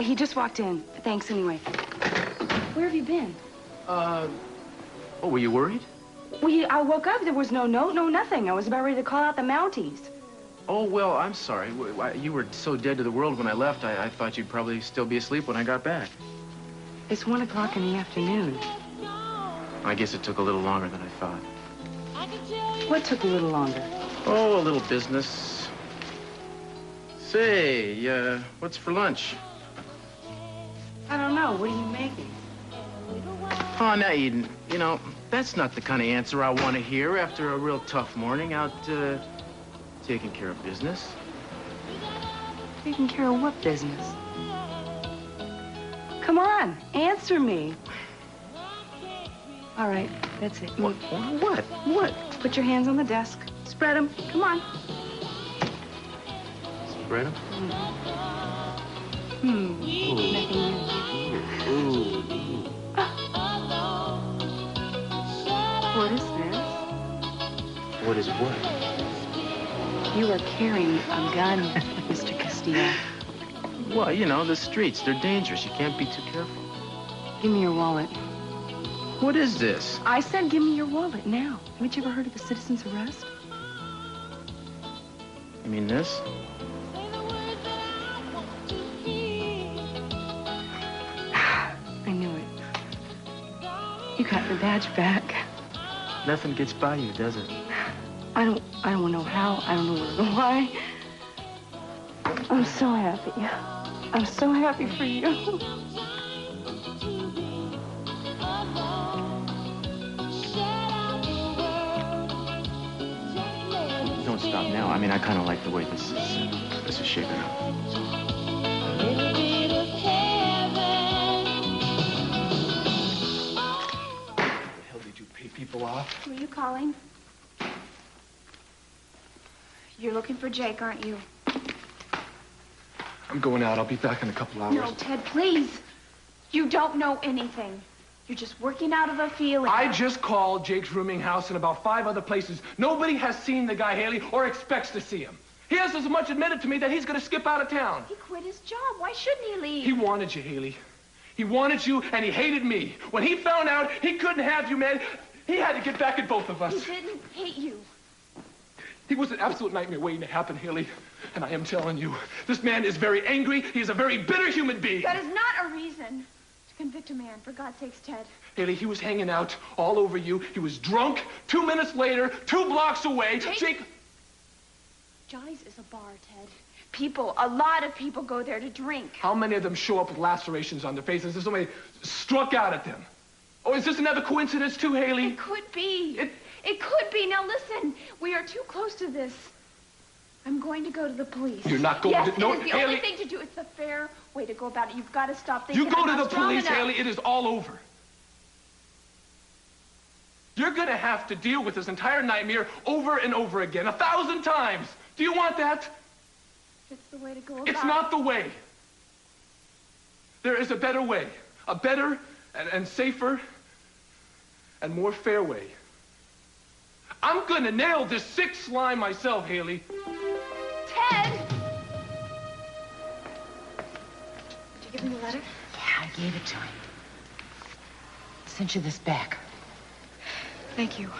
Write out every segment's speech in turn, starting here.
he just walked in. Thanks anyway. Where have you been? Oh, were you worried? Well, I woke up. There was no note, no nothing. I was about ready to call out the Mounties. Oh, well, I'm sorry. You were so dead to the world when I left, I thought you'd probably still be asleep when I got back. It's 1 o'clock in the afternoon. I guess it took a little longer than I thought. What took a little longer? Oh, a little business. Say, what's for lunch? I don't know. What are you making? Oh, now, Eden, you know, that's not the kind of answer I want to hear after a real tough morning out, taking care of business. Taking care of what business? Come on, answer me. All right, that's it. What? Put your hands on the desk. Spread them. Come on. Spread them? Nothing new. Ooh. What is this? What is what? You are carrying a gun, Mr. Castillo. Well, you know, the streets, they're dangerous. You can't be too careful. Give me your wallet. What is this? I said give me your wallet now. Haven't you ever heard of a citizen's arrest? You mean this? I knew it. You got your badge back. Nothing gets by you, does it? I don't know how. I don't know why. I'm so happy. I'm so happy for you. Don't stop now. I mean, I kind of like the way this is shaping up. People off. Who are you calling? You're looking for Jake, aren't you? I'm going out. I'll be back in a couple hours. No, Ted, please. You don't know anything. You're just working out of a feeling. I just called Jake's rooming house and about 5 other places. Nobody has seen the guy, Haley, or expects to see him. He has as much admitted to me that he's going to skip out of town. He quit his job. Why shouldn't he leave? He wanted you, Haley. He wanted you, and he hated me. When he found out he couldn't have you, man, he had to get back at both of us. He didn't hate you. He was an absolute nightmare waiting to happen, Haley. And I am telling you, this man is very angry. He is a very bitter human being. That is not a reason to convict a man, for God's sakes, Ted. Haley, he was hanging out all over you. He was drunk. 2 minutes later, 2 blocks away. Jake... Johnny's is a bar, Ted. People, a lot of people go there to drink. How many of them show up with lacerations on their faces? There's somebody struck out at them. Oh, is this another coincidence too, Haley? It could be. It could be. Now listen, we are too close to this. I'm going to go to the police. You're not going to... No, it's the only thing to do. It's the fair way to go about it. You've got to stop thinking you go to the police, enough. Haley. It is all over. You're going to have to deal with this entire nightmare over and over again, 1,000 times. Do you want that? It's the way to go about it. It's not the way. There is a better way. A better and safer and more fair way. I'm going to nail this sick slime myself, Haley. Ted! Did you give him the letter? Yeah, I gave it to him. Sent you this back. Thank you.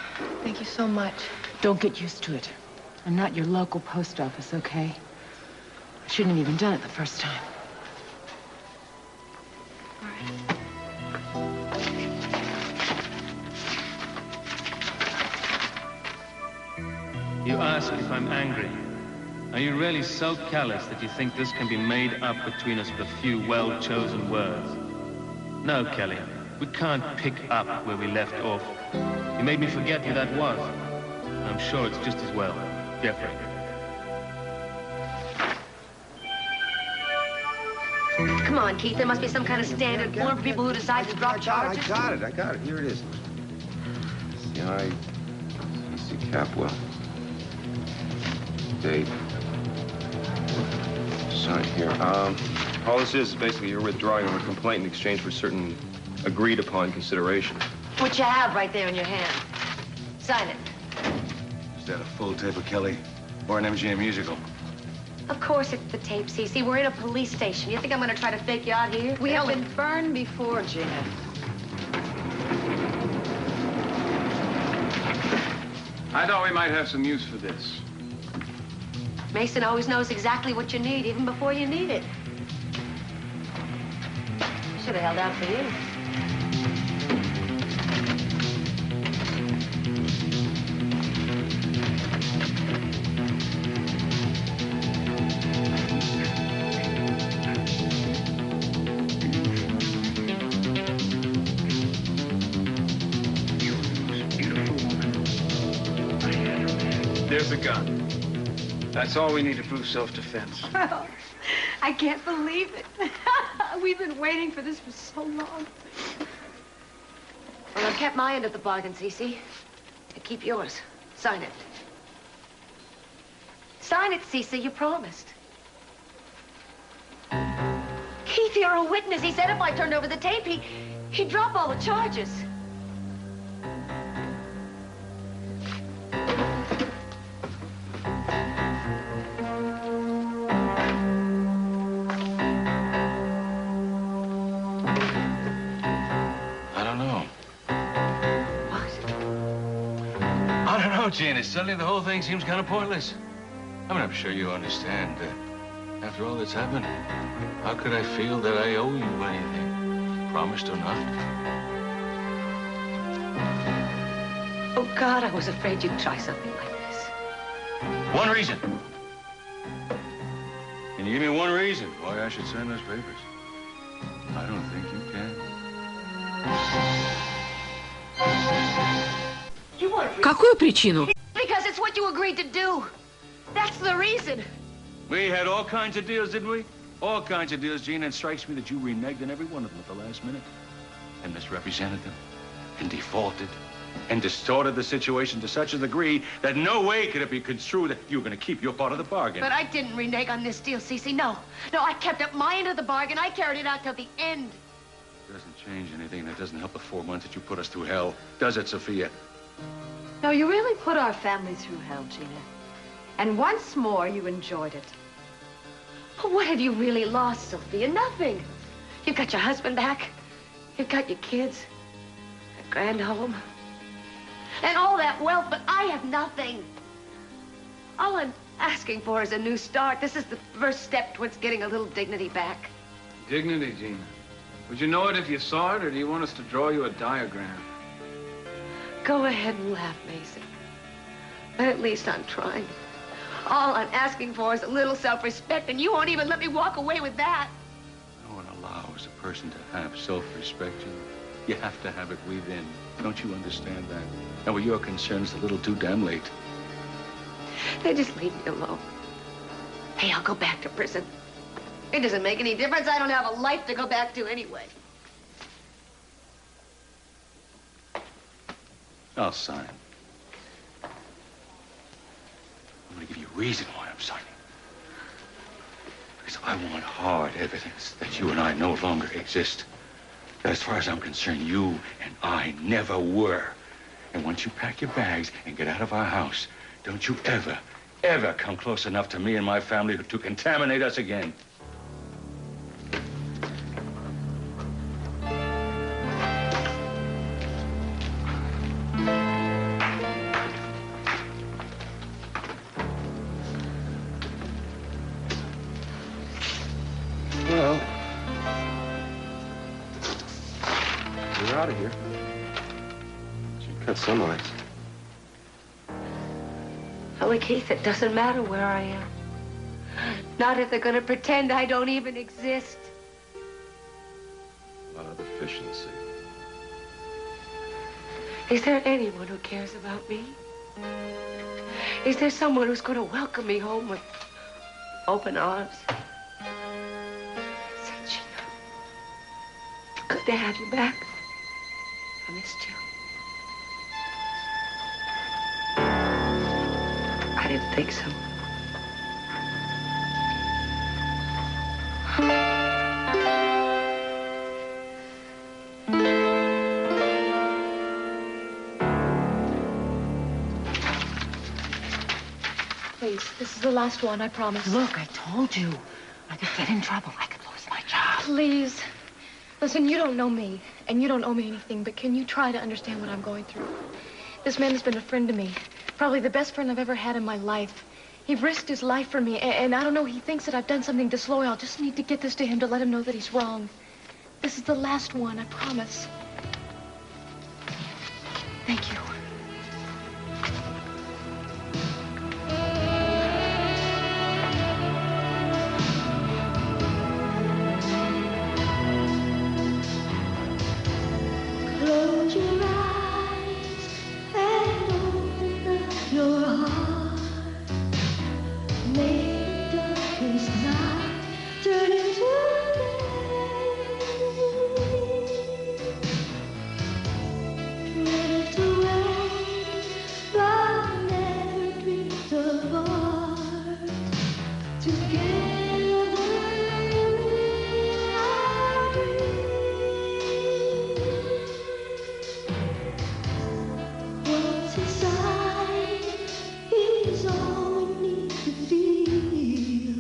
Thank you so much. Don't get used to it. I'm not your local post office, okay? I shouldn't have even done it the first time. All right. You ask if I'm angry. Are you really so callous that you think this can be made up between us with a few well-chosen words? No, Kelly. We can't pick up where we left off. You made me forget who that was. I'm sure it's just as well. Jeffrey. Come on, Keith. There must be some kind of standard form for people who decide to drop charges. I got it. Here it is. C.I.E.C. Capwell. Date. Sign here. All this is basically you're withdrawing from a complaint in exchange for certain agreed-upon consideration. Which you have right there in your hand. Sign it. Is that a full tape of Kelly or an MGM musical? Of course it's the tape, Cece. We're in a police station. You think I'm going to try to fake you out here? We have been burned before, Gina. I thought we might have some use for this. Mason always knows exactly what you need, even before you need it. Should have held out for you. There's a gun. That's all we need to prove self-defense. Oh, I can't believe it. We've been waiting for this for so long. Well, I kept my end of the bargain, Cece. And keep yours. Sign it. Sign it, Cece. You promised. Keith, you're a witness. He said if I turned over the tape, he'd drop all the charges. Gina, suddenly the whole thing seems kind of pointless. I mean, I'm sure you understand. After all that's happened, how could I feel that I owe you anything? Promised or not? Oh, God, I was afraid you'd try something like this. One reason. Can you give me one reason why I should sign those papers? I don't think you can. Какую причину? Because it's what you agreed to do. That's the reason. We had all kinds of deals, didn't we? All kinds of deals, Gina. It strikes me that you reneged on every one of them at the last minute and misrepresented them and defaulted and distorted the situation to such a degree that no way could it be construed that you were going to keep your part of the bargain. But I didn't renege on this deal, Cece. No. No, I kept up my end of the bargain. I carried it out till the end. It doesn't change anything. That doesn't help the 4 months that you put us through hell. Does it, Sophia? No, you really put our family through hell, Gina. And once more, you enjoyed it. But what have you really lost, Sophia? Nothing. You've got your husband back. You've got your kids. A grand home. And all that wealth, but I have nothing. All I'm asking for is a new start. This is the first step towards getting a little dignity back. Dignity, Gina. Would you know it if you saw it, or do you want us to draw you a diagram? Go ahead and laugh, Mason. But at least I'm trying. All I'm asking for is a little self-respect, and you won't even let me walk away with that. No one allows a person to have self-respect. You have to have it within. Don't you understand that? And where you're concerned, it's a little too damn late. Then just leave me alone. Hey, I'll go back to prison. It doesn't make any difference. I don't have a life to go back to anyway. I'll sign. I'm going to give you a reason why I'm signing. Because I want hard evidence that you and I no longer exist. That as far as I'm concerned, you and I never were. And once you pack your bags and get out of our house, don't you ever come close enough to me and my family to contaminate us again. Well, we're out of here. Should cut some ice. Oh, Keith, it doesn't matter where I am. Not if they're going to pretend I don't even exist. A lot of the fish in the sea. Is there anyone who cares about me? Is there someone who's going to welcome me home with open arms? Say, Gina, good to have you back. I missed you. I didn't think so. Please, this is the last one, I promise. Look, I told you. I could get in trouble. I could lose my job. Please. Listen, you don't know me, and you don't owe me anything, but can you try to understand what I'm going through? This man has been a friend to me. Probably the best friend I've ever had in my life. He risked his life for me, and I don't know, he thinks that I've done something disloyal. I just need to get this to him to let him know that he's wrong. This is the last one, I promise. Thank you. Close your eyes and open up your heart. Make the darkest night turn into day. Drift away, but never drift apart. Together we are free. What's inside is all we need to feel.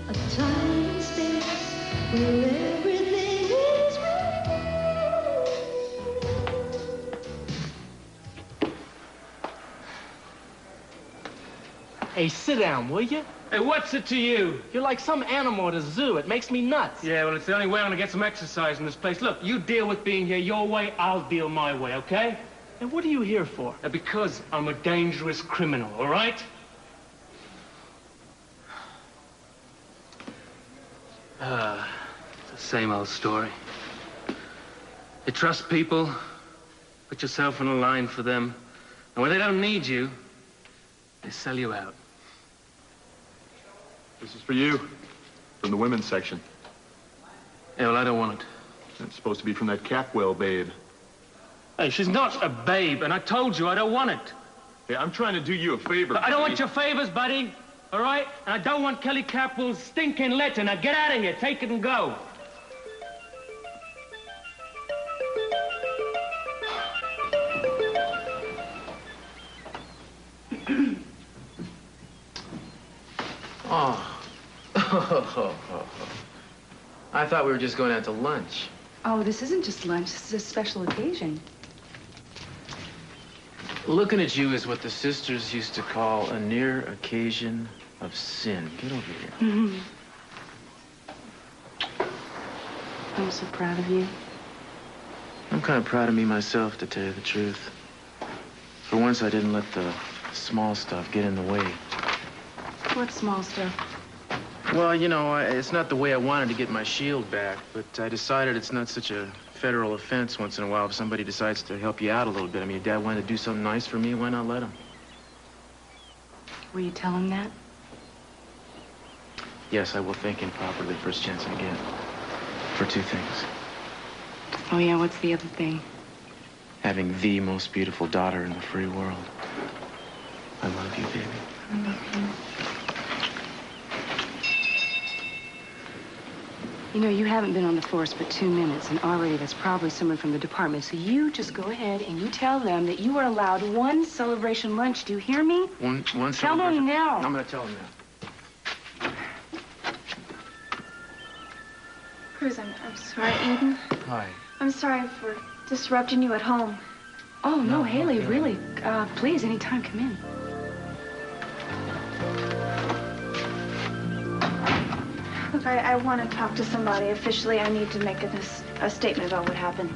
A time and space where everything is real. Hey, sit down, will you? Hey, what's it to you? You're like some animal at a zoo. It makes me nuts. Yeah, well, it's the only way I'm gonna get some exercise in this place. Look, you deal with being here your way, I'll deal my way, okay? And what are you here for? Because I'm a dangerous criminal, all right? It's the same old story. You trust people, put yourself on a line for them, and when they don't need you, they sell you out. This is for you, from the women's section. Yeah, well, I don't want it. It's supposed to be from that Catwell babe. Hey, she's not a babe, and I told you I don't want it. Hey, I'm trying to do you a favor. I don't want your favors, buddy, all right? And I don't want Kelly Capwell's stinking letter. Now get out of here, take it and go. I thought we were just going out to lunch. Oh, this isn't just lunch. This is a special occasion. Looking at you is what the sisters used to call a near occasion of sin. Get over here. I'm so proud of you. I'm kind of proud of me myself, to tell you the truth. For once, I didn't let the small stuff get in the way. What small stuff? Well, you know, it's not the way I wanted to get my shield back, but I decided it's not such a federal offense once in a while if somebody decides to help you out a little bit. I mean, your dad wanted to do something nice for me, why not let him? Will you tell him that? Yes, I will thank him properly the first chance I get. For two things. Oh, yeah, what's the other thing? Having the most beautiful daughter in the free world. I love you, baby. I love you. You know, you haven't been on the force but 2 minutes, and already that's probably someone from the department. So you just go ahead and you tell them that you are allowed one celebration lunch. Do you hear me? One Tell celebration. them now. I'm gonna tell him now. Cruz, I'm sorry, Eden. Hi. I'm sorry for disrupting you at home. Oh, no, Haley, really. Please, anytime, come in. Look, I want to talk to somebody. Officially, I need to make a statement about what happened.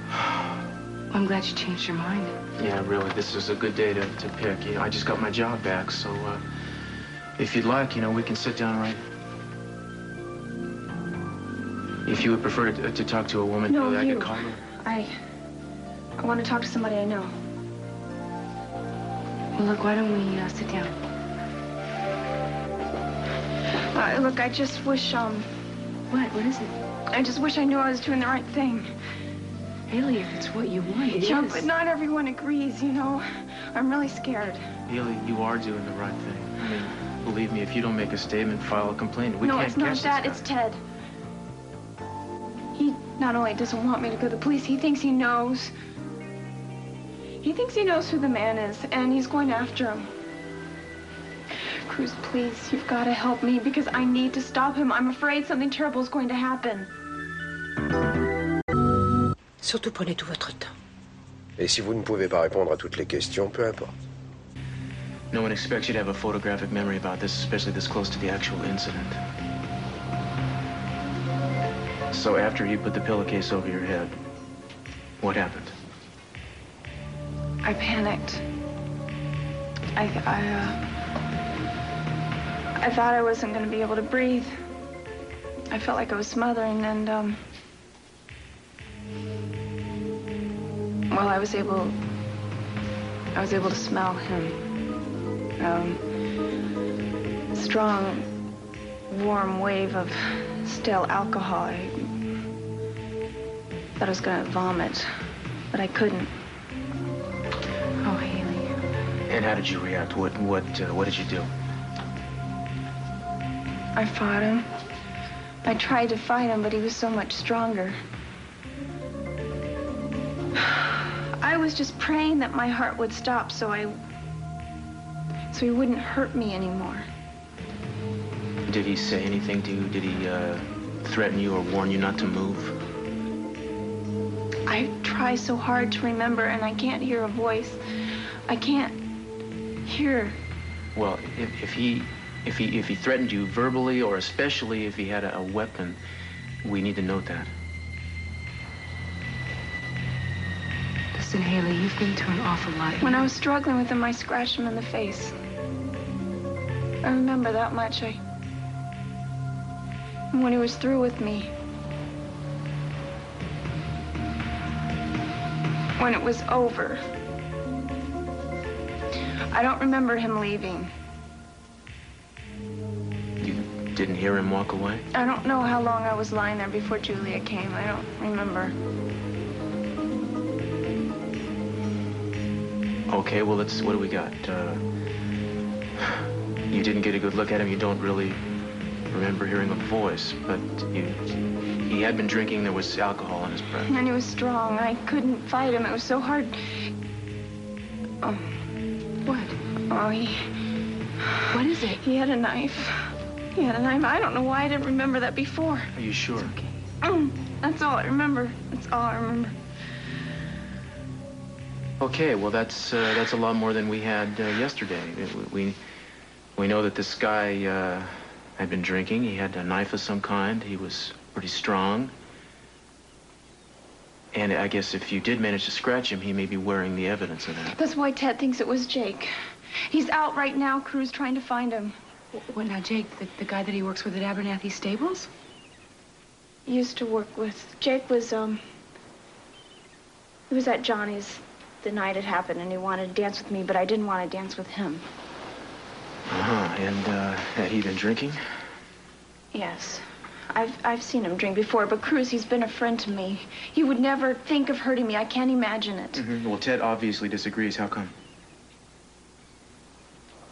I'm glad you changed your mind. Yeah, really, this is a good day to pick. You know, I just got my job back, so if you'd like, you know, we can sit down right. If you would prefer to talk to a woman, No, I you. could call her. I want to talk to somebody I know. Well, look, why don't we sit down? Look, I just wish, What is it? I just wish I knew I was doing the right thing. Haley, if it's what you want, it Yeah, is. but not everyone agrees, you know. I'm really scared. Haley, you are doing the right thing. I mean, believe me, if you don't make a statement, file a complaint, we No, can't it's not catch that. this It's guy. Ted. He not only doesn't want me to go to the police, he thinks he knows. He thinks he knows who the man is, and he's going after him. Cruz, please, you've got to help me because I need to stop him. I'm afraid something terrible is going to happen. Surtout prenez tout votre temps. Et si vous ne pouvez pas répondre à toutes les questions, peu importe. No one expects you to have a photographic memory about this, especially this close to the actual incident. So after you put the pillowcase over your head, what happened? I panicked. I thought I wasn't going to be able to breathe. I felt like I was smothering, and well, I was able to smell him. Strong, warm wave of stale alcohol. I thought I was going to vomit, but I couldn't. Oh, Haley. And how did you react? What did you do? I fought him. I tried to fight him, but he was so much stronger. I was just praying that my heart would stop so he wouldn't hurt me anymore. Did he say anything to you? Did he threaten you or warn you not to move? I try so hard to remember, and I can't hear a voice. I can't hear. Well, if he threatened you verbally, or especially if he had a weapon, we need to note that. Listen, Haley, you've been through an awful lot. When I was struggling with him, I scratched him in the face. I remember that much. And when he was through with me, when it was over, I don't remember him leaving. You didn't hear him walk away? I don't know how long I was lying there before Julia came. I don't remember. Okay, well, what do we got? You didn't get a good look at him. You don't really remember hearing a voice, but he had been drinking. There was alcohol in his breath. And he was strong. I couldn't fight him. It was so hard. Oh. What? Oh, What is it? He had a knife. He had a knife. I don't know why I didn't remember that before. Are you sure? It's okay. That's all I remember. That's all I remember. Okay, well, that's a lot more than we had yesterday. We know that this guy had been drinking. He had a knife of some kind. He was pretty strong. And I guess if you did manage to scratch him, he may be wearing the evidence of that. That's why Ted thinks it was Jake. He's out right now, Cruz, trying to find him. What now, Jake, the guy that he works with at Abernathy Stables? He used to work with. Jake was, he was at Johnny's the night it happened, and he wanted to dance with me, but I didn't want to dance with him. Uh-huh, and had he been drinking? Yes. I've seen him drink before, but Cruz, he's been a friend to me. He would never think of hurting me. I can't imagine it. Mm-hmm. Well, Ted obviously disagrees. How come?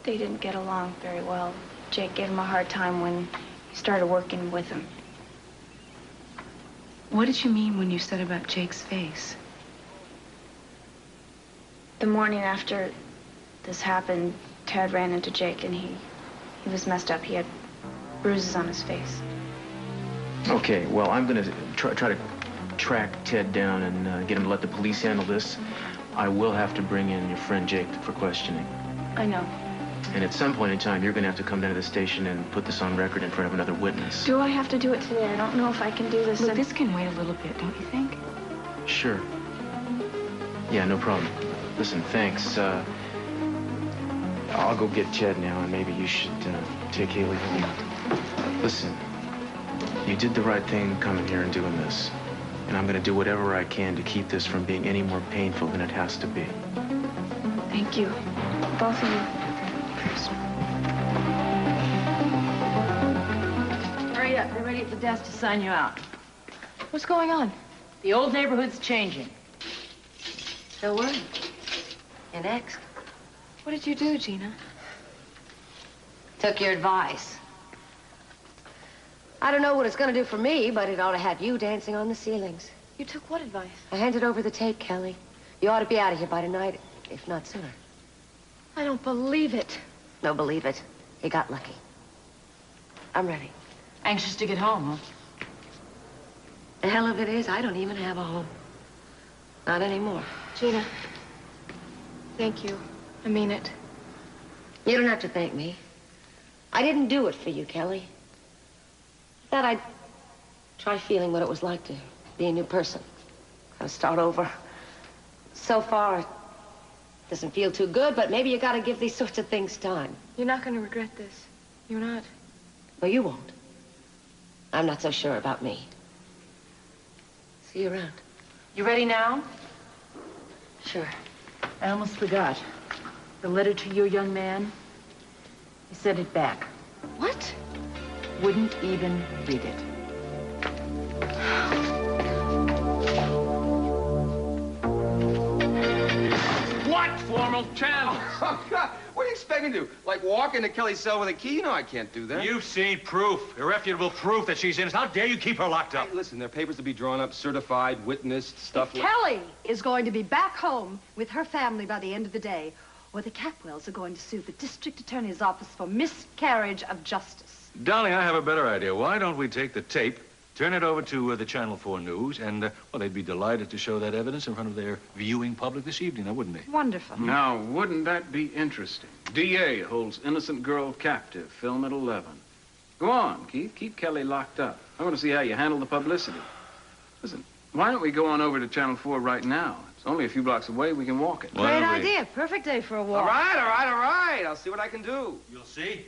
They didn't get along very well. Jake gave him a hard time when he started working with him. What did you mean when you said about Jake's face? The morning after this happened, Ted ran into Jake, and he was messed up. He had bruises on his face. Okay, well, I'm going to try to track Ted down and get him to let the police handle this. I will have to bring in your friend Jake for questioning. I know. And at some point in time, you're going to have to come down to the station and put this on record in front of another witness. Do I have to do it today? I don't know if I can do this. Look, this can wait a little bit, don't you think? Sure. Yeah, no problem. Listen, thanks. I'll go get Ted now, and maybe you should take Haley with you. Listen, you did the right thing coming here and doing this. And I'm going to do whatever I can to keep this from being any more painful than it has to be. Thank you. Both of you. Hurry up. They're ready at the desk to sign you out. What's going on? The old neighborhood's changing. Don't worry. You're next. What did you do, Gina? Took your advice. I don't know what it's going to do for me, but it ought to have you dancing on the ceilings. You took what advice? I handed over the tape, Kelly. You ought to be out of here by tonight, if not sooner. I don't believe it. No, believe it. You got lucky. I'm ready. Anxious to get home, huh? The hell of it is, I don't even have a home. Not anymore. Gina, thank you. I mean it. You don't have to thank me. I didn't do it for you, Kelly. I thought I'd try feeling what it was like to be a new person. Kind of start over. So far, it doesn't feel too good, but maybe you gotta give these sorts of things time. You're not gonna regret this. You're not. Well, you won't. I'm not so sure about me. See you around. You ready now? Sure. I almost forgot. The letter to your young man, he sent it back. What? Wouldn't even read it. What formal channels? Oh, God. What are you expecting to do? Like walk into Kelly's cell with a key? No, I can't do that. You've seen proof, irrefutable proof that she's innocent. How dare you keep her locked up? Hey, listen, there are papers to be drawn up, certified, witnessed, stuff like... Kelly is going to be back home with her family by the end of the day, or the Capwells are going to sue the district attorney's office for miscarriage of justice. Darling, I have a better idea. Why don't we take the tape, turn it over to the Channel 4 News, and, well, they'd be delighted to show that evidence in front of their viewing public this evening, now, wouldn't they? Wonderful. Now, wouldn't that be interesting? DA holds innocent girl captive, film at 11. Go on, Keith. Keep Kelly locked up. I want to see how you handle the publicity. Listen, why don't we go on over to Channel 4 right now? It's only a few blocks away. We can walk it. Great idea. Perfect day for a walk. All right. I'll see what I can do. You'll see.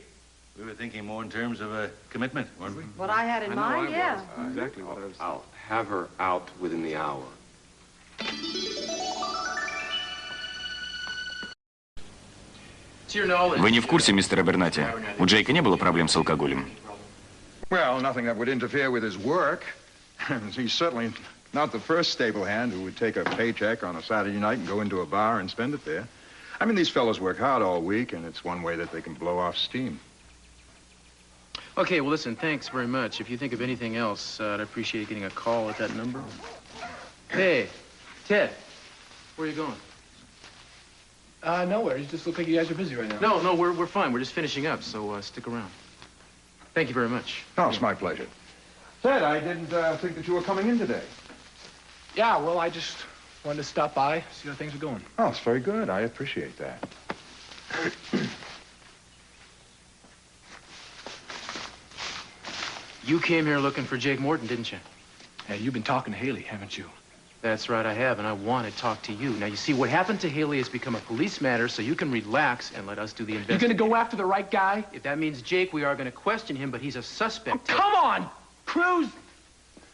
We were thinking more in terms of a commitment, weren't we? What I had in mind, yeah. Exactly what I was I'll have her out within the hour. Вы не в курсе, мистер Абернати? У Джейка не было проблем с алкоголем? Well, nothing that would interfere with his work. He's certainly not the first stable hand who would take a paycheck on a Saturday night and go into a bar and spend it there. I mean, these fellows work hard all week, and it's one way that they can blow off steam. Okay, well, listen, thanks very much. If you think of anything else, I'd appreciate getting a call at that number. Hey, Ted, where are you going? Nowhere. You just look like you guys are busy right now. No, we're fine. We're just finishing up, so stick around. Thank you very much. Oh, it's my pleasure. Ted, I didn't think that you were coming in today. Yeah, well, I just wanted to stop by, see how things are going. Oh, it's very good. I appreciate that. You came here looking for Jake Morton, didn't you? Hey, you've been talking to Haley, haven't you? That's right, I have, and I want to talk to you. Now, you see, what happened to Haley has become a police matter, so you can relax and let us do the investigation. You're gonna go after the right guy? If that means Jake, we are gonna question him, but he's a suspect. Oh, come on, Cruz!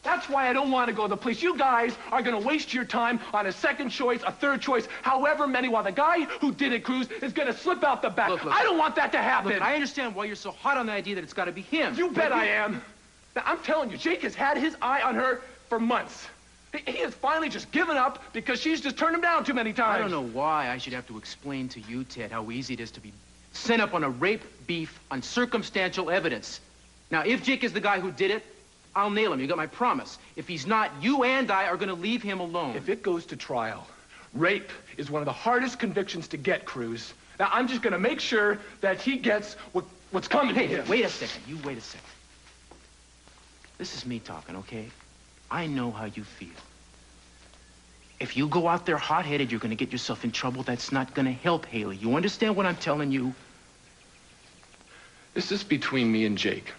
That's why I don't want to go to the police. You guys are gonna waste your time on a second choice, a third choice, however many, while the guy who did it, Cruz, is gonna slip out the back. Look, I don't want that to happen. Look, I understand why you're so hot on the idea that it's gotta be him. You bet I am. Now, I'm telling you, Jake has had his eye on her for months. He has finally just given up because she's just turned him down too many times. I don't know why I should have to explain to you, Ted, how easy it is to be sent up on a rape beef on circumstantial evidence. Now, if Jake is the guy who did it, I'll nail him. You got my promise. If he's not, you and I are going to leave him alone. If it goes to trial, rape is one of the hardest convictions to get, Cruz. Now, I'm just going to make sure that he gets what's coming to him. Wait a second. You wait a second. This is me talking, okay? I know how you feel. If you go out there hot-headed, you're going to get yourself in trouble. That's not going to help Haley. You understand what I'm telling you? This is between me and Jake.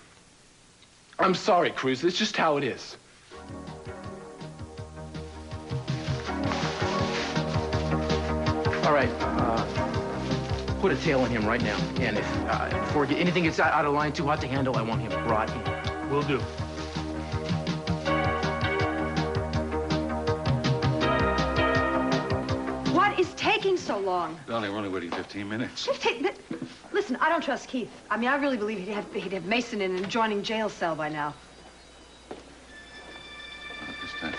I'm sorry, Cruz. It's just how it is. All right. Put a tail on him right now. And if before anything gets out of line, too hot to handle, I want him brought in. Will do. What is taking so long? Darling, we're only waiting 15 minutes. Listen, I don't trust Keith. I mean, I really believe he'd have Mason in an adjoining jail cell by now. Not this time.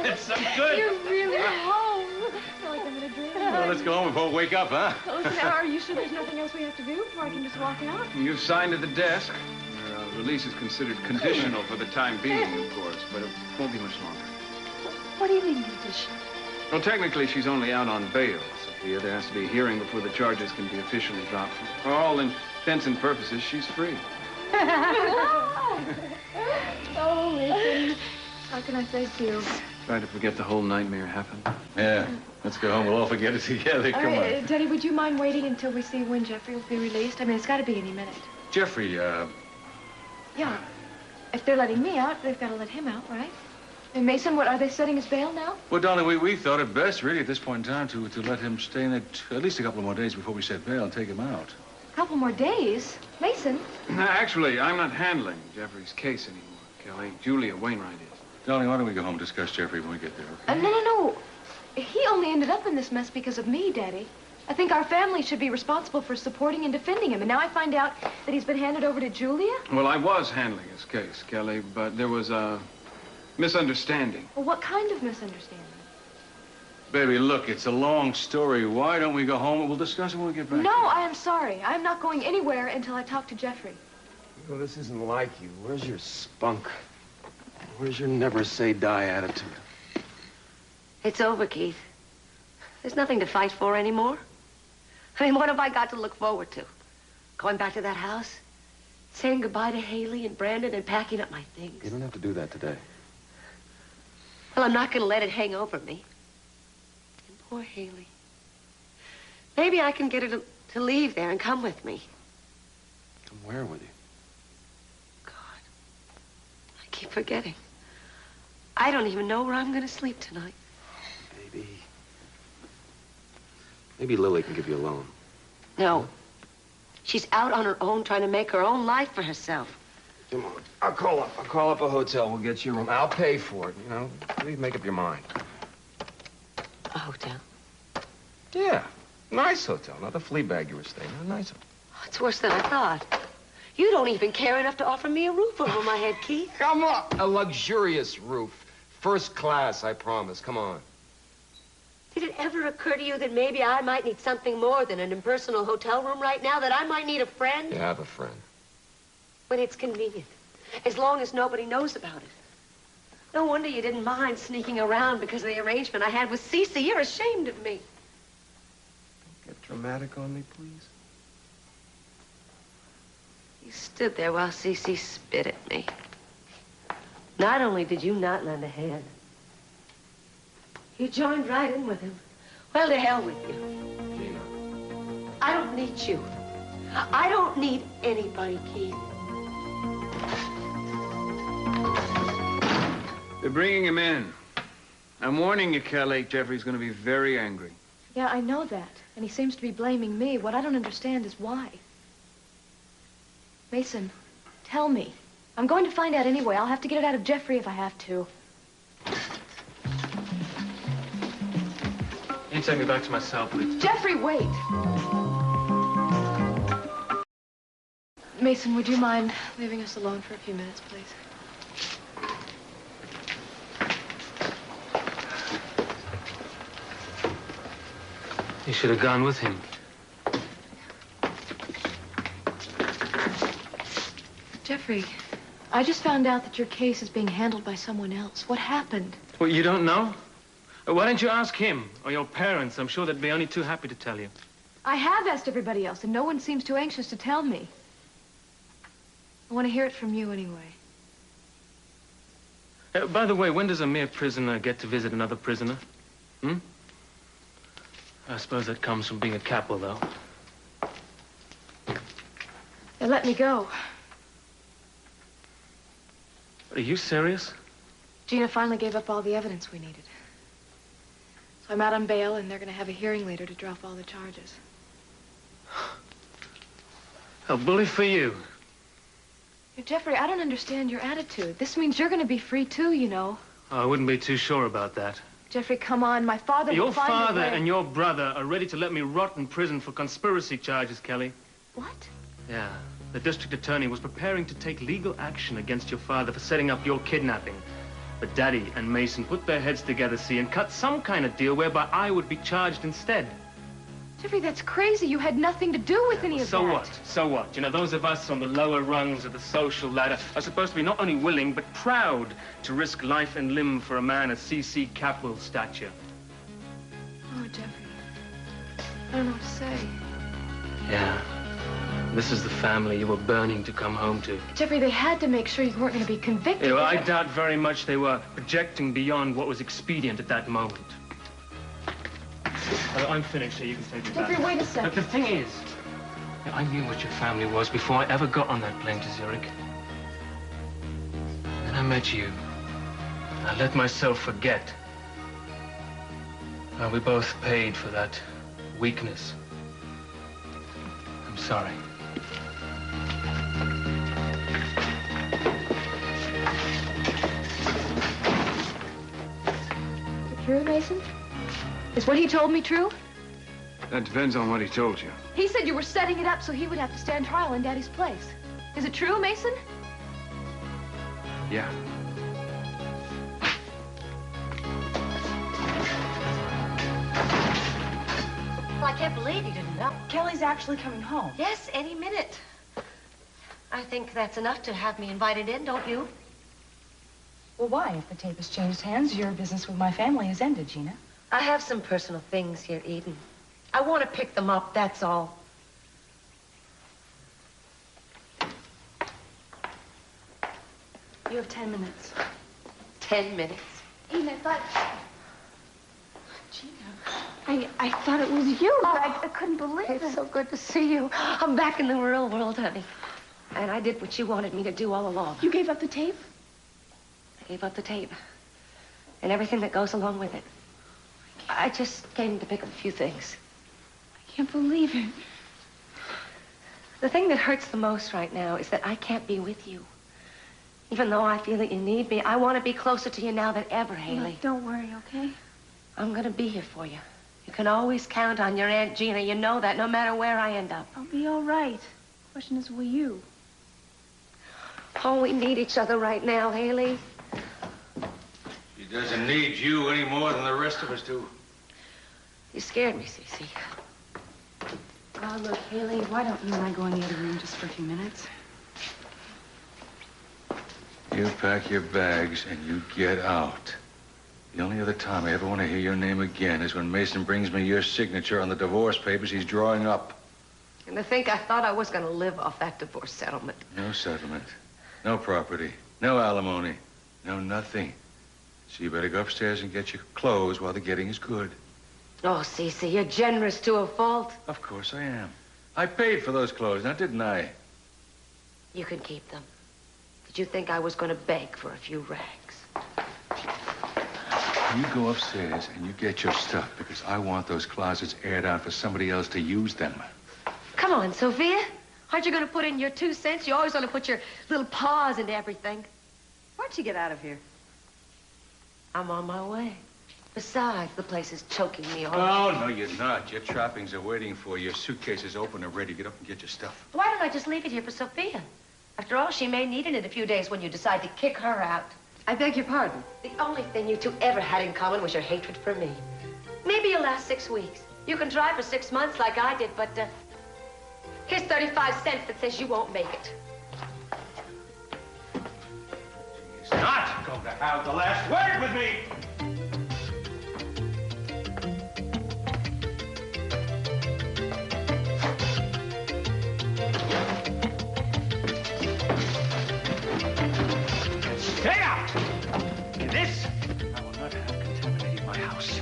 It's so good. You're really home. I feel like I'm in a dream. Well, let's go home before we wake up, huh? Listen, are you sure there's nothing else we have to do before I can just walk out? You've signed at the desk. There are Release is considered conditional for the time being, of course, but it won't be much longer. What do you mean conditional? Well, technically, she's only out on bail, Sophia. There has to be a hearing before the charges can be officially dropped. For all intents and purposes, she's free. Oh, listen. How can I thank you? Try to forget the whole nightmare happened. Yeah, let's go home. We'll all forget it together. Come on. Daddy, would you mind waiting until we see when Jeffrey will be released? I mean, it's got to be any minute. Jeffrey, Yeah. If they're letting me out, they've got to let him out, right? And Mason, what, are they setting his bail now? Well, darling, we thought it best, really, at this point in time, to let him stay in it at least a couple of more days before we set bail and take him out. A couple more days? Mason? Actually, I'm not handling Jeffrey's case anymore, Kelly. Julia Wainwright is. Darling, why don't we go home and discuss Jeffrey when we get there, okay? No. He only ended up in this mess because of me, Daddy. I think our family should be responsible for supporting and defending him. And now I find out that he's been handed over to Julia? Well, I was handling his case, Kelly, but there was a misunderstanding. Well, what kind of misunderstanding? Baby, look, it's a long story. Why don't we go home and we'll discuss it when we get back? No, I am sorry. I'm not going anywhere until I talk to Jeffrey. Well, this isn't like you. Where's your spunk? Where's your never-say-die attitude? It's over, Keith. There's nothing to fight for anymore. I mean, what have I got to look forward to? Going back to that house? Saying goodbye to Haley and Brandon and packing up my things? You don't have to do that today. Well, I'm not going to let it hang over me. And poor Haley. Maybe I can get her to leave there and come with me. Come where with you? God, I keep forgetting. I don't even know where I'm going to sleep tonight. Baby. Maybe Lily can give you a loan. No. She's out on her own, trying to make her own life for herself. Come on. I'll call up a hotel. We'll get you a room. I'll pay for it, you know. You make up your mind. A hotel? Yeah. Nice hotel. Not the flea bag you were staying in. A nice hotel. It's worse than I thought. You don't even care enough to offer me a roof over my head, Keith. Come on. A luxurious roof. First class, I promise. Come on. Did it ever occur to you that maybe I might need something more than an impersonal hotel room right now? That I might need a friend? You have a friend. When it's convenient. As long as nobody knows about it. No wonder you didn't mind sneaking around because of the arrangement I had with Cece. You're ashamed of me. Don't get dramatic on me, please. You stood there while Cece spit at me. Not only did you not lend a hand, you joined right in with him. Well, to hell with you. Gina. I don't need you. I don't need anybody, Keith. They're bringing him in. I'm warning you, Kelly, Jeffrey's going to be very angry. Yeah, I know that. And he seems to be blaming me. What I don't understand is why. Mason, tell me. I'm going to find out anyway. I'll have to get it out of Jeffrey if I have to. You take me back to my cell, please. Jeffrey, wait! Mason, would you mind leaving us alone for a few minutes, please? You should have gone with him. Jeffrey, I just found out that your case is being handled by someone else. What happened? Well, you don't know? Why don't you ask him or your parents? I'm sure they'd be only too happy to tell you. I have asked everybody else, and no one seems too anxious to tell me. I want to hear it from you anyway. By the way, when does a mere prisoner get to visit another prisoner? I suppose that comes from being a capo, though. They let me go. Are you serious? Gina finally gave up all the evidence we needed. So I'm out on bail, and they're going to have a hearing later to drop all the charges. A bully for you. Jeffrey, I don't understand your attitude. This means you're going to be free, too, you know. Oh, I wouldn't be too sure about that. Jeffrey, come on. My father will find a way. Your father and your brother are ready to let me rot in prison for conspiracy charges, Kelly. What? Yeah. The district attorney was preparing to take legal action against your father for setting up your kidnapping. But Daddy and Mason put their heads together, see, and cut some kind of deal whereby I would be charged instead. Jeffrey, that's crazy. You had nothing to do with any of that. So what? So what? You know, those of us on the lower rungs of the social ladder are supposed to be not only willing, but proud to risk life and limb for a man of C.C. Capwell's stature. Oh, Jeffrey. I don't know what to say. Yeah. This is the family you were burning to come home to. Jeffrey, they had to make sure you weren't going to be convicted. You know, I doubt very much they were projecting beyond what was expedient at that moment. I'm finished, so you can take me back. Jeffrey, wait a second. But the thing is, I knew what your family was before I ever got on that plane to Zurich. Then I met you. I let myself forget. Well, we both paid for that weakness. I'm sorry. Is it true, Mason? Is what he told me true? That depends on what he told you. He said you were setting it up so he would have to stand trial in Daddy's place. Is it true, Mason? Yeah. Well, I can't believe you didn't know. Kelly's actually coming home. Yes, any minute. I think that's enough to have me invited in, don't you? Well, why? If the tape has changed hands, your business with my family is ended, Gina. I have some personal things here, Eden. I want to pick them up, that's all. You have 10 minutes. 10 minutes? Eden, I thought... Gina, I thought it was you. Oh, I couldn't believe it. It's so good to see you. I'm back in the real world, honey. And I did what you wanted me to do all along. You gave up the tape? I gave up the tape. And everything that goes along with it. I just came to pick up a few things. I can't believe it. The thing that hurts the most right now is that I can't be with you. Even though I feel that you need me, I want to be closer to you now than ever, Haley. Look, don't worry, okay? I'm going to be here for you. You can always count on your Aunt Gina. You know that, no matter where I end up. I'll be all right. The question is, will you? Oh, we need each other right now, Haley. She doesn't need you any more than the rest of us do. You scared me, Cece. Oh, look, Haley, why don't you and I go in the other room just for a few minutes? You pack your bags and you get out. The only other time I ever want to hear your name again is when Mason brings me your signature on the divorce papers he's drawing up. And to think I thought I was going to live off that divorce settlement. No settlement. No property. No alimony. No nothing. So you better go upstairs and get your clothes while the getting is good. Oh, Cece, you're generous to a fault. Of course I am. I paid for those clothes, now didn't I? You can keep them. Did you think I was going to beg for a few rags? You go upstairs and you get your stuff because I want those closets aired out for somebody else to use them. Come on, Sophia. Aren't you going to put in your 2 cents? You always want to put your little paws into everything. Why don't you get out of here? I'm on my way. Besides, the place is choking me off. Oh, no, you're not. Your trappings are waiting for you. Your suitcase is open and ready. Get up and get your stuff. Why don't I just leave it here for Sophia? After all, she may need it in a few days when you decide to kick her out. I beg your pardon. The only thing you two ever had in common was your hatred for me. Maybe you'll last 6 weeks. You can try for 6 months like I did, but here's 35 cents that says you won't make it. He's not going to have the last word with me. Stay out! And this, I will not have contaminating my house.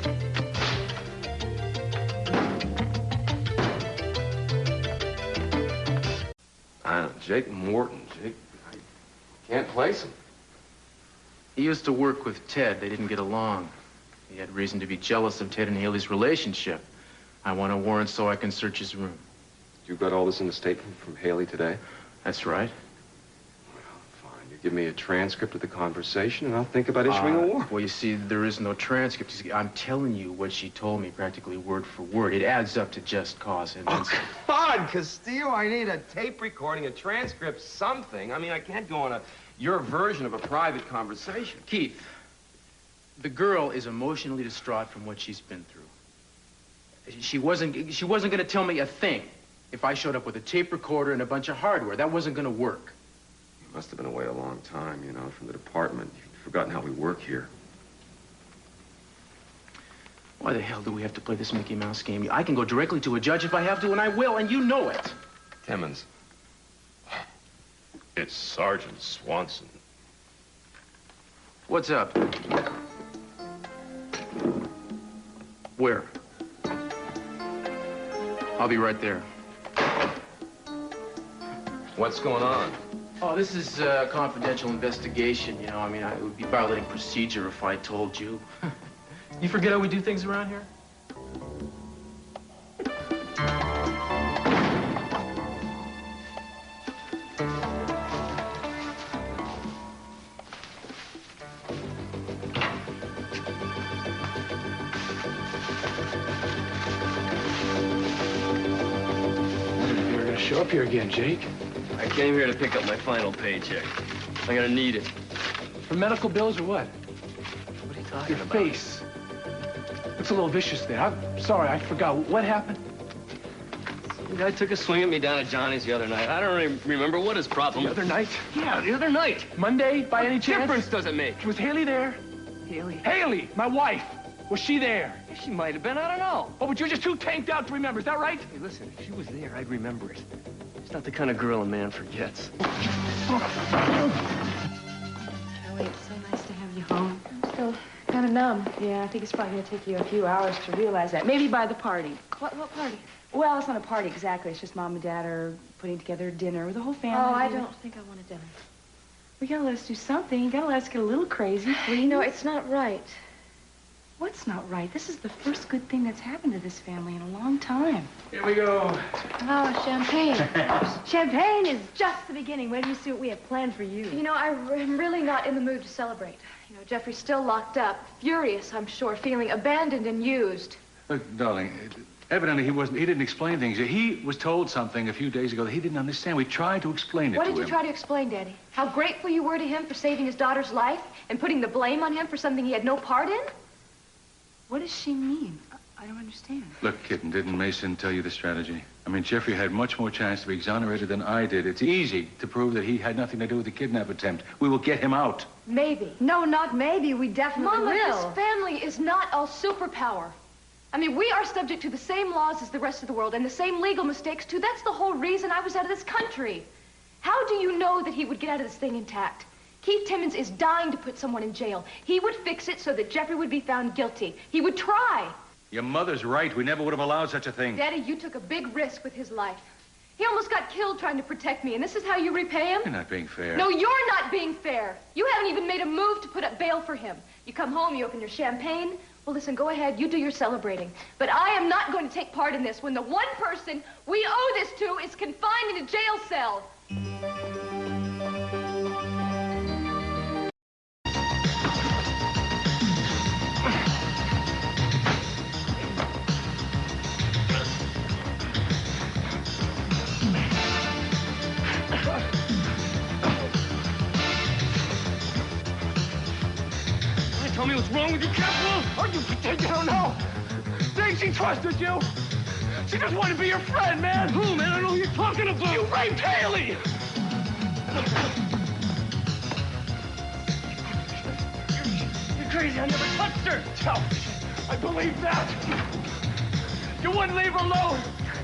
Jake Morton. Jake, I can't place him. He used to work with Ted. They didn't get along. He had reason to be jealous of Ted and Haley's relationship. I want a warrant so I can search his room. You got all this in the statement from Haley today? That's right. You give me a transcript of the conversation, and I'll think about issuing a warrant. Well, you see, there is no transcript. I'm telling you what she told me, practically word for word. It adds up to just cause. And oh, come on, Castillo. I need a tape recording, a transcript, something. I mean, I can't go on your version of a private conversation. Keith, the girl is emotionally distraught from what she's been through. She wasn't going to tell me a thing if I showed up with a tape recorder and a bunch of hardware. That wasn't going to work. You must have been away a long time, you know, from the department. You've forgotten how we work here. Why the hell do we have to play this Mickey Mouse game? I can go directly to a judge if I have to, and I will, and you know it. Timmons. It's Sergeant Swanson. What's up? Where? I'll be right there. What's going on? Oh, this is a confidential investigation, you know. I mean, it would be violating procedure if I told you. You forget how we do things around here? You're gonna show up here again, Jake. I came here to pick up my final paycheck. I'm gonna need it. For medical bills or what? What are you talking Your about? face. Looks a little vicious there. I'm sorry, I forgot. What happened? The guy took a swing at me down at Johnny's the other night. I don't even remember what his problem The was. other night? Yeah, the other night. Monday, by any What chance? difference does it make? Was Haley there? Haley? Haley, my wife. Was she there? Yeah, she might have been. I don't know. Oh, but you're just too tanked out to remember. Is that right? Hey, listen, if she was there, I'd remember it. She's not the kind of girl a man forgets. Kelly, it's so nice to have you home. I'm still kind of numb. Yeah, I think it's probably going to take you a few hours to realize that. Maybe by the party. What party? Well, it's not a party exactly. It's just Mom and Dad are putting together dinner with the whole family. Oh, I don't think I want a dinner. We gotta let us do something. You gotta let us get a little crazy, please. You know, it's not right. What's not right? This is the first good thing that's happened to this family in a long time. Here we go. Oh, champagne. Champagne is just the beginning. Wait till you see what we have planned for you. You know, I'm really not in the mood to celebrate. You know, Jeffrey's still locked up, furious, I'm sure, feeling abandoned and used. Look, darling, evidently he didn't explain things. He was told something a few days ago that he didn't understand. We tried to explain it What to did him. you try to explain, Daddy? How grateful you were to him for saving his daughter's life and putting the blame on him for something he had no part in? What does she mean? I don't understand. Look, kitten, didn't Mason tell you the strategy? I mean, Jeffrey had much more chance to be exonerated than I did. It's easy to prove that he had nothing to do with the kidnap attempt. We will get him out. Maybe. No, not maybe. We definitely Mama, will. this family is not all superpower. I mean, we are subject to the same laws as the rest of the world and the same legal mistakes, too. That's the whole reason I was out of this country. How do you know that he would get out of this thing intact? Keith Timmons is dying to put someone in jail. He would fix it so that Jeffrey would be found guilty. He would try. Your mother's right. We never would have allowed such a thing. Daddy, you took a big risk with his life. He almost got killed trying to protect me, and this is how you repay him? You're not being fair. No, you're not being fair. You haven't even made a move to put up bail for him. You come home, you open your champagne. Well, listen, go ahead. You do your celebrating. But I am not going to take part in this when the one person we owe this to is confined in a jail cell. Tell me what's wrong with you, Captain? Are you pretend you don't know? Think she trusted you? She just wanted to be your friend, man. Who, man? I don't know who you're talking about. You raped Haley! You're crazy. I never touched her. I believe that. You wouldn't leave her alone.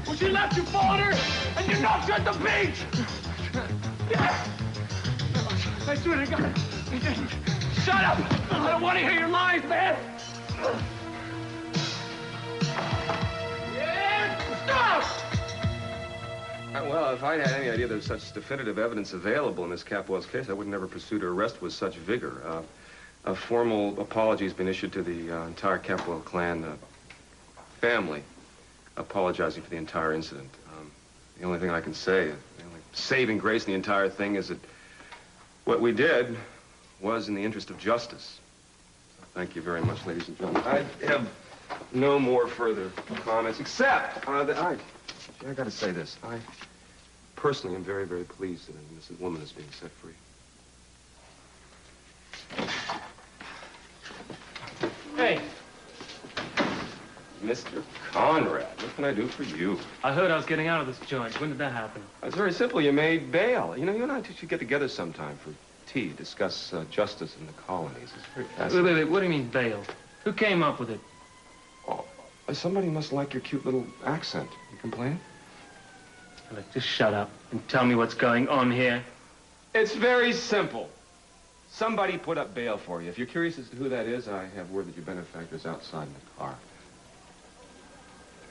When she left, you followed her, and you knocked her at the beach. Yeah. I swear to God, you didn't. Shut up! I don't want to hear your lies, man! Yeah, stop! Well, if I'd had any idea there was such definitive evidence available in Miss Capwell's case, I would never pursued her arrest with such vigor. A formal apology has been issued to the entire Capwell clan family, apologizing for the entire incident. The only thing I can say, the only saving grace in the entire thing is that what we did was in the interest of justice. So thank you very much, ladies and gentlemen. I have no more further comments, except that I got to say this. I personally am very, very pleased that an innocent woman is being set free. Hey. Mr. Conrad, what can I do for you? I heard I was getting out of this joint. When did that happen? It's very simple. You made bail. You know, you and I should get together sometime for tea, discuss justice in the colonies. It's very fascinating. Wait, what do you mean, bail? Who came up with it? Oh, somebody must like your cute little accent. You complain? Look, just shut up and tell me what's going on here. It's very simple. Somebody put up bail for you. If you're curious as to who that is, I have word that your benefactor's outside in the car.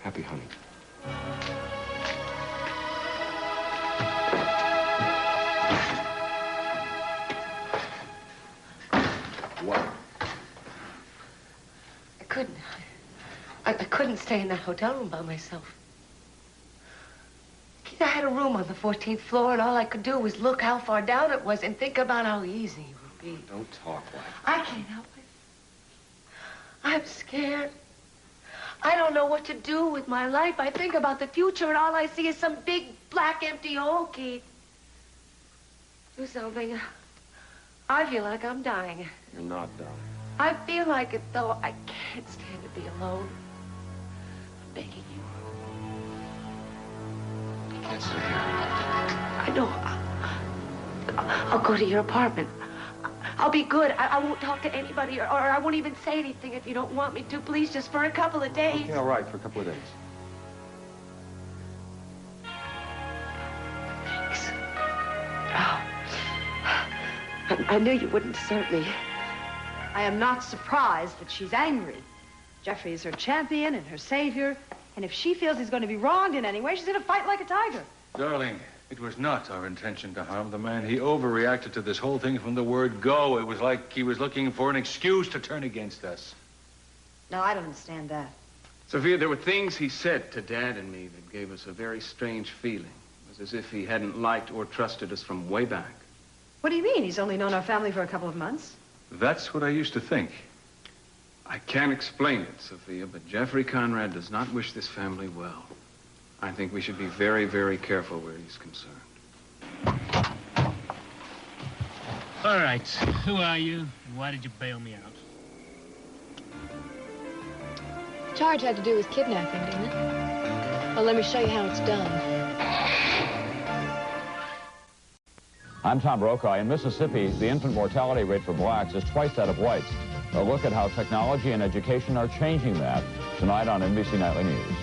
Happy hunting. What? I couldn't stay in that hotel room by myself. I had a room on the 14th floor, and all I could do was look how far down it was and think about how easy it would be. Don't talk like that. I can't help it. I'm scared. I don't know what to do with my life. I think about the future, and all I see is some big, black, empty hole, Keith. Do something. I feel like I'm dying. You're not dying. I feel like it, though. I can't stand to be alone. I'm begging you. Can't stay here. I know. I'll go to your apartment. I'll be good. I won't talk to anybody, or I won't even say anything if you don't want me to. Please, just for a couple of days. Okay, all right, for a couple of days. Thanks. Oh. I knew you wouldn't desert me. I am not surprised that she's angry. Jeffrey is her champion and her savior, and if she feels he's going to be wronged in any way, she's going to fight like a tiger. Darling, it was not our intention to harm the man. He overreacted to this whole thing from the word go. It was like he was looking for an excuse to turn against us. No, I don't understand that. Sophia, there were things he said to Dad and me that gave us a very strange feeling. It was as if he hadn't liked or trusted us from way back. What do you mean? He's only known our family for a couple of months. That's what I used to think. I can't explain it, Sophia, but Jeffrey Conrad does not wish this family well. I think we should be very, very careful where he's concerned. All right. Who are you? And why did you bail me out? The charge had to do with kidnapping, didn't it? Well, let me show you how it's done. I'm Tom Brokaw. In Mississippi, the infant mortality rate for blacks is twice that of whites. A look at how technology and education are changing that tonight on NBC Nightly News.